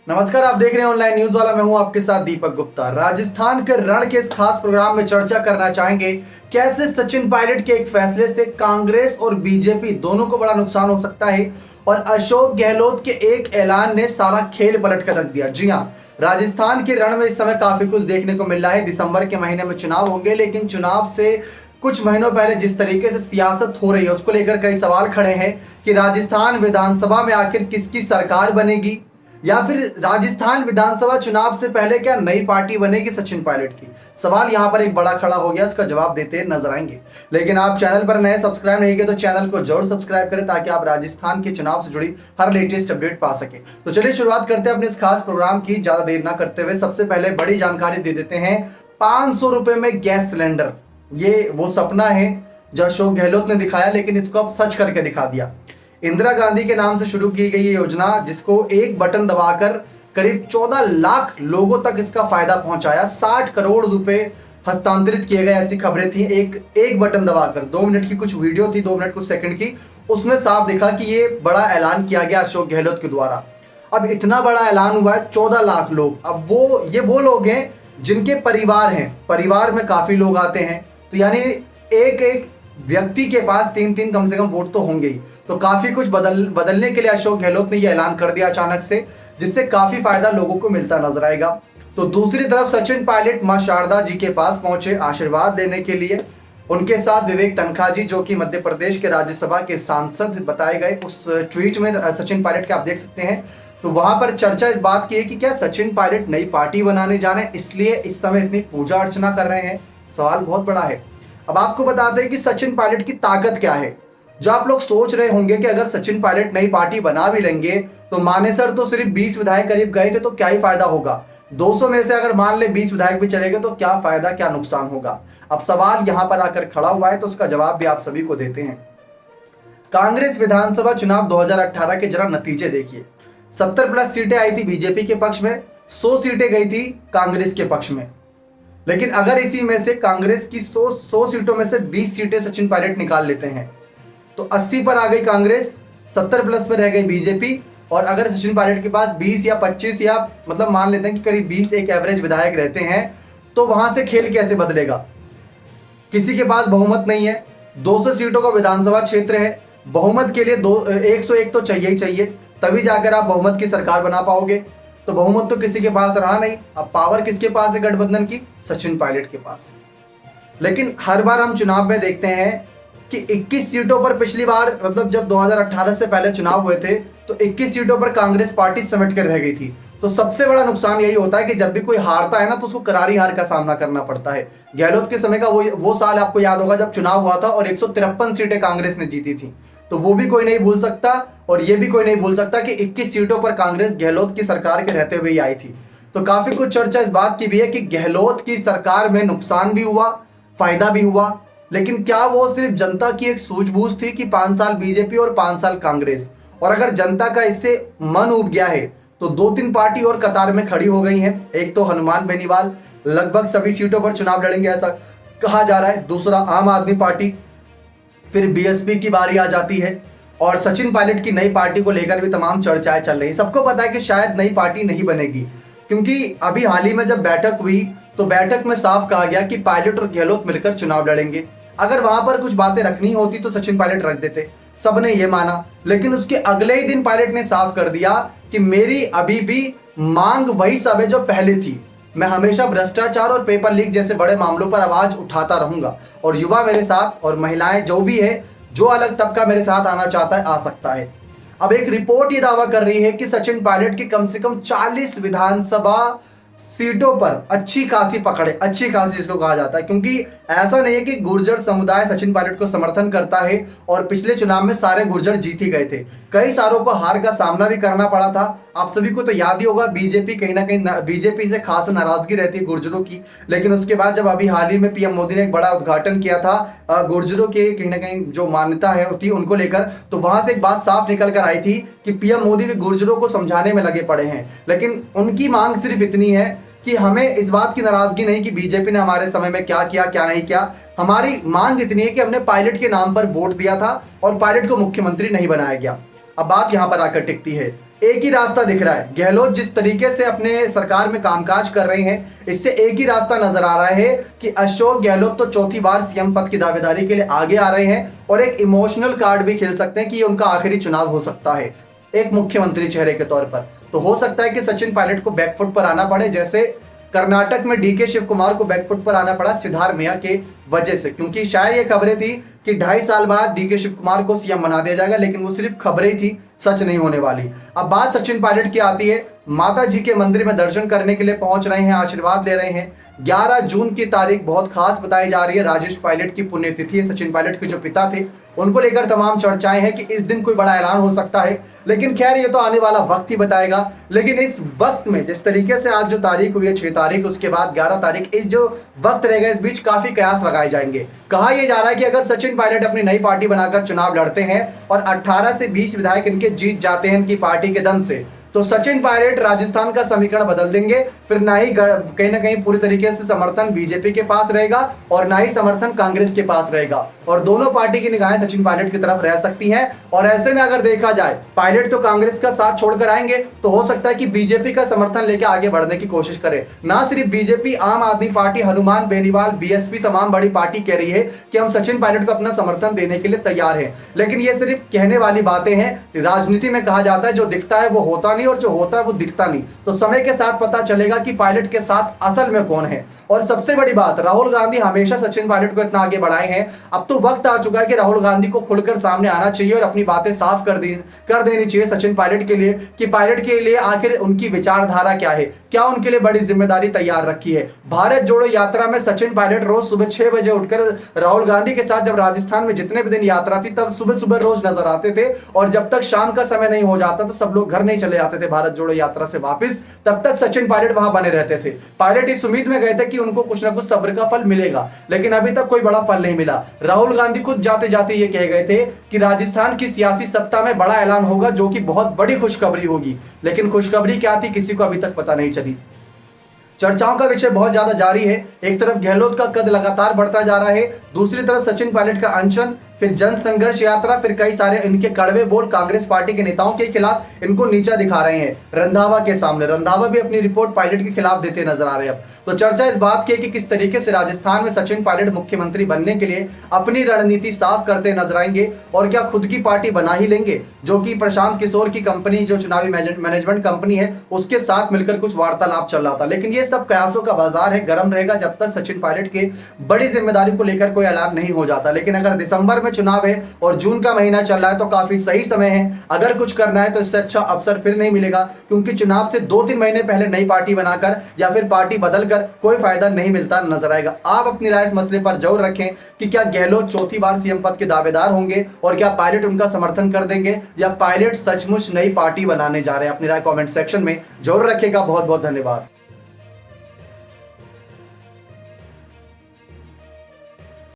नमस्कार, आप देख रहे हैं ऑनलाइन न्यूज वाला। मैं हूं आपके साथ दीपक गुप्ता। राजस्थान के रण के इस खास प्रोग्राम में चर्चा करना चाहेंगे कैसे सचिन पायलट के एक फैसले से कांग्रेस और बीजेपी दोनों को बड़ा नुकसान हो सकता है और अशोक गहलोत के एक ऐलान ने सारा खेल पलट कर रख दिया। जी हां, राजस्थान के रण में इस समय काफी कुछ देखने को मिल रहा है। दिसंबर के महीने में चुनाव होंगे, लेकिन चुनाव से कुछ महीनों पहले जिस तरीके से सियासत हो रही है उसको लेकर कई सवाल खड़े हैं कि राजस्थान विधानसभा में आखिर किसकी सरकार बनेगी, या फिर राजस्थान विधानसभा चुनाव से पहले क्या नई पार्टी बनेगी सचिन पायलट की। सवाल यहां पर एक बड़ा खड़ा हो गया, इसका जवाब देते नजर आएंगे। लेकिन आप चैनल पर नए सब्सक्राइब नहीं किए तो चैनल को जरूर सब्सक्राइब करें ताकि आप राजस्थान के चुनाव से जुड़ी हर लेटेस्ट अपडेट पा सके। तो चलिए शुरुआत करते हैं अपने इस खास प्रोग्राम की, ज्यादा देर ना करते हुए। सबसे पहले बड़ी जानकारी दे देते हैं। 500 रुपए में गैस सिलेंडर, ये वो सपना है जो अशोक गहलोत ने दिखाया, लेकिन इसको अब सच करके दिखा दिया। इंदिरा गांधी के नाम से शुरू की गई ये योजना, जिसको एक बटन दबाकर करीब 14 लाख लोगों तक इसका फायदा पहुंचाया। 60 करोड़ रुपए हस्तांतरित किए गए, ऐसी खबरें थी। एक बटन दबाकर 2 मिनट की कुछ वीडियो थी, 2 मिनट कुछ सेकंड की, उसमें साफ दिखा कि ये बड़ा ऐलान किया गया अशोक गहलोत के द्वारा। अब इतना बड़ा ऐलान हुआ है, 14 लाख लोग। अब वो लोग हैं जिनके परिवार हैं, परिवार में काफी लोग आते हैं, तो यानी एक व्यक्ति के पास 3 कम से कम वोट तो होंगे ही। तो काफी कुछ बदलने के लिए अशोक गहलोत ने यह ऐलान कर दिया अचानक से, जिससे काफी फायदा लोगों को मिलता नजर आएगा। तो दूसरी तरफ सचिन पायलट मां शारदा जी के पास पहुंचे आशीर्वाद लेने के लिए। उनके साथ विवेक तनखा जी, जो कि मध्य प्रदेश के राज्यसभा के सांसद बताए गए। उस ट्वीट में सचिन पायलट के आप देख सकते हैं। तो वहां पर चर्चा इस बात की है कि क्या सचिन पायलट नई पार्टी बनाने जा रहे हैं, इसलिए इस समय इतनी पूजा अर्चना कर रहे हैं। सवाल बहुत बड़ा है। अब आपको बता दें कि सचिन पायलट की ताकत क्या है। जो आप लोग सोच रहे होंगे कि अगर सचिन पायलट नई पार्टी बना भी लेंगे तो मानेसर तो सिर्फ 20 विधायक करीब गए थे, तो क्या ही फायदा होगा। 200 में से अगर मान ले 20 विधायक भी चले गए तो क्या फायदा, क्या नुकसान होगा। अब सवाल यहां पर आकर खड़ा हुआ है, तो उसका जवाब भी आप सभी को देते हैं। कांग्रेस विधानसभा चुनाव 2018 के जरा नतीजे देखिए। 70+ सीटें आई थी बीजेपी के पक्ष में, 100 सीटें गई थी कांग्रेस के पक्ष में। लेकिन अगर इसी में से कांग्रेस की 100 सीटों में से 20 सीटें सचिन पायलट निकाल लेते हैं तो 80 पर आ गई कांग्रेस, 70+ पर रह गई बीजेपी। और अगर सचिन पायलट के पास 20 या 25 या मतलब मान लेते हैं कि करीब 20 एक एवरेज विधायक रहते हैं, तो वहां से खेल कैसे बदलेगा। किसी के पास बहुमत नहीं है, 200 सीटों का विधानसभा क्षेत्र है। बहुमत के लिए 101 तो चाहिए ही चाहिए, तभी जाकर आप बहुमत की सरकार बना पाओगे। तो बहुमत तो किसी के पास रहा नहीं। अब पावर किसके पास है गठबंधन की? सचिन पायलट के पास। लेकिन हर बार हम चुनाव में देखते हैं कि 21 सीटों पर, पिछली बार मतलब जब 2018 से पहले चुनाव हुए थे तो 21 सीटों पर कांग्रेस पार्टी समेट कर रह गई थी। तो सबसे बड़ा नुकसान यही होता है कि जब भी कोई हारता है ना तो उसको करारी हार का सामना करना पड़ता है। गहलोत के समय का वो साल आपको याद होगा जब चुनाव हुआ था और 153 सीटें कांग्रेस ने जीती थी। तो वो भी कोई नहीं भूल सकता और ये भी कोई नहीं भूल सकता कि 21 सीटों पर कांग्रेस गहलोत की सरकार के रहते हुए ही आई थी। तो काफी कुछ चर्चा इस बात की भी है कि गहलोत की सरकार में नुकसान भी हुआ, फायदा भी हुआ। लेकिन क्या वो सिर्फ जनता की एक सूझबूझ थी कि 5 साल बीजेपी और 5 साल कांग्रेस, और अगर जनता का इससे मन उब गया है तो 2-3 पार्टी और कतार में खड़ी हो गई हैं। एक तो हनुमान बेनीवाल लगभग सभी सीटों पर चुनाव लड़ेंगे ऐसा कहा जा रहा है। दूसरा आम आदमी पार्टी, फिर बीएसपी की बारी आ जाती है। और सचिन पायलट की नई पार्टी को लेकर भी तमाम चर्चाएं चल रही। सबको पता है कि शायद नई पार्टी नहीं बनेगी, क्योंकि अभी हाल ही में जब बैठक हुई तो बैठक में साफ कहा गया कि पायलट और गहलोत मिलकर चुनाव लड़ेंगे। अगर वहां पर कुछ बातें रखनी होती तो सचिन पायलट रख देते, सबने ये माना। लेकिन उसके अगले ही दिन पायलट ने साफ कर दिया कि मेरी अभी भी मांग वही सब है जो पहले थी। मैं हमेशा भ्रष्टाचार और पेपर लीक जैसे बड़े मामलों पर आवाज उठाता रहूंगा और युवा मेरे साथ और महिलाएं जो भी है, जो अलग तबका मेरे साथ आना चाहता है आ सकता है। अब एक रिपोर्ट ये दावा कर रही है कि सचिन पायलट की कम से कम 40 विधानसभा सीटों पर अच्छी खासी पकड़ है, अच्छी खासी जिसको कहा जाता है। क्योंकि ऐसा नहीं है कि गुर्जर समुदाय सचिन पायलट को समर्थन करता है और पिछले चुनाव में सारे गुर्जर जीत ही गए थे। कई सारों को हार का सामना भी करना पड़ा था। आप सभी को तो याद ही होगा, बीजेपी कहीं ना कहीं बीजेपी से खास नाराजगी रहती है गुर्जरों की। लेकिन उसके बाद जब अभी हाल ही में पीएम मोदी ने एक बड़ा उद्घाटन किया था गुर्जरों के कहीं ना कहीं जो मान्यता है होती उनको लेकर, तो वहां से एक बात साफ निकल कर आई थी कि पीएम मोदी भी गुर्जरों को समझाने में लगे पड़े हैं। लेकिन उनकी मांग सिर्फ इतनी है कि हमें इस बात की नाराजगी नहीं कि बीजेपी ने हमारे समय में क्या किया क्या नहीं किया। हमारी मांग इतनी है कि हमने पायलट के नाम पर वोट दिया था और पायलट को मुख्यमंत्री नहीं बनाया गया। अब बात यहां पर आकर टिकती है, एक ही रास्ता दिख रहा है। गहलोत जिस तरीके से अपने सरकार में कामकाज कर रहे हैं, इससे एक ही रास्ता नजर आ रहा है कि अशोक गहलोत तो चौथी बार सीएम पद की दावेदारी के लिए आगे आ रहे हैं और एक इमोशनल कार्ड भी खेल सकते हैं कि ये उनका आखिरी चुनाव हो सकता है एक मुख्यमंत्री चेहरे के तौर पर। तो हो सकता है कि सचिन पायलट को बैकफुट पर आना पड़े, जैसे कर्नाटक में डीके शिव कुमार को बैकफुट पर आना पड़ा सिद्धारमैया के वजह से, क्योंकि शायद ये खबरें थी कि 2.5 साल बाद डीके शिव कुमार को सीएम बना दिया जाएगा, लेकिन वो सिर्फ खबरें थी, सच नहीं होने वाली। अब बात सचिन पायलट की आती है। माता जी के मंदिर में दर्शन करने के लिए पहुंच रहे हैं, आशीर्वाद ले रहे हैं। 11 जून की तारीख बहुत खास बताई जा रही है। राजेश पायलट की पुण्यतिथि है। सचिन पायलट के जो पिता थे उनको लेकर तमाम चर्चाएं हैं कि इस दिन कोई बड़ा ऐलान हो सकता है, लेकिन खैर ये तो आने वाला वक्त ही बताएगा। लेकिन इस वक्त में जिस तरीके से आज जो तारीख हुई है 6 तारीख, उसके बाद 11 तारीख, इस जो वक्त रहेगा इस बीच काफी कयास लगाए जाएंगे। कहा यह जा रहा है कि अगर सचिन पायलट अपनी नई पार्टी बनाकर चुनाव लड़ते हैं और 18 से 20 विधायक इनके जीत जाते हैं इनकी पार्टी के दम से, तो सचिन पायलट राजस्थान का समीकरण बदल देंगे। फिर ना ही कहीं ना कहीं पूरी तरीके से समर्थन बीजेपी के पास रहेगा और ना ही समर्थन कांग्रेस के पास रहेगा, और दोनों पार्टी की निगाहें सचिन पायलट की तरफ रह सकती हैं। और ऐसे में अगर देखा जाए पायलट तो कांग्रेस का साथ छोड़कर आएंगे, तो हो सकता है कि बीजेपी का समर्थन लेकर आगे बढ़ने की कोशिश करे। ना सिर्फ बीजेपी, आम आदमी पार्टी, हनुमान बेनीवाल, बीएसपी, तमाम बड़ी पार्टी कह रही है कि हम सचिन पायलट को अपना समर्थन देने के लिए तैयार हैं। लेकिन ये सिर्फ कहने वाली बातें हैं। राजनीति में कहा जाता है जो दिखता है वो होता नहीं और जो होता है वो दिखता नहीं। तो समय के साथ पता चलेगा कि पायलट के साथ असल में कौन है। और सबसे बड़ी बात, राहुल गांधी हमेशा सचिन पायलट को इतना आगे बढ़ाए हैं, अब तो वक्त आ चुका है कि राहुल गांधी को खुलकर सामने आना चाहिए और अपनी बातें साफ कर देनी चाहिए सचिन पायलट के लिए कि पायलट के लिए आखिर उनकी विचारधारा क्या है, क्या उनके लिए बड़ी जिम्मेदारी तैयार रखी है। भारत जोड़ो यात्रा में सचिन पायलट रोज सुबह 6 बजे उठकर राहुल गांधी के साथ जब राजस्थान में जितने भी दिन यात्रा थी तब सुबह सुबह रोज नजर आते थे, और जब तक शाम का समय नहीं हो जाता तो सब लोग घर नहीं चले जाते थे भारत जोड़ो यात्रा से वापस, तब तक सचिन पायलट वहां बने रहते थे। पायलट इस उम्मीद में गए थे कि उनको कुछ ना कुछ सब्र का फल मिलेगा, लेकिन अभी तक कोई बड़ा फल नहीं मिला। राहुल गांधी खुद जाते जाते ये कह गए थे कि राजस्थान की सियासी सत्ता में बड़ा ऐलान होगा जो कि बहुत बड़ी खुशखबरी होगी, लेकिन खुशखबरी क्या थी किसी को अभी तक पता नहीं चली। चर्चाओं का विषय बहुत ज्यादा जारी है। एक तरफ गहलोत का कद लगातार बढ़ता जा रहा है, दूसरी तरफ सचिन पायलट का अनशन, फिर जन संघर्ष यात्रा, फिर कई सारे इनके कड़वे बोल कांग्रेस पार्टी के नेताओं के खिलाफ इनको नीचा दिखा रहे हैं रंधावा के सामने। रंधावा भी अपनी रिपोर्ट पायलट के खिलाफ देते नजर आ रहे हैं। अब तो चर्चा इस बात की कि किस तरीके से राजस्थान में सचिन पायलट मुख्यमंत्री बनने के लिए अपनी रणनीति साफ करते नजर आएंगे, और क्या खुद की पार्टी बना ही लेंगे, जो कि प्रशांत किशोर की कंपनी, जो चुनावी मैनेजमेंट कंपनी है, उसके साथ मिलकर कुछ वार्तालाप चल रहा था। लेकिन ये सब कयासों का बाजार है, गर्म रहेगा जब तक सचिन पायलट के बड़ी जिम्मेदारी को लेकर कोई ऐलान नहीं हो जाता। लेकिन अगर दिसंबर में चुनाव है और जून का महीना चल रहा है तो काफी सही समय है। अगर कुछ करना है तो इससे अच्छा अवसर फिर नहीं मिलेगा, क्योंकि चुनाव से 2-3 महीने पहले नई पार्टी बनाकर या फिर पार्टी बदलकर कोई फायदा नहीं मिलता नजर आएगा। आप अपनी राय इस मसले पर जरूर रखें कि क्या गहलोत चौथी बार सीएम पद के दावेदार होंगे और क्या पायलट उनका समर्थन कर देंगे, या पायलट सचमुच नई पार्टी बनाने जा रहे हैं। अपनी राय कमेंट सेक्शन में जरूर रखेगा। बहुत बहुत धन्यवाद।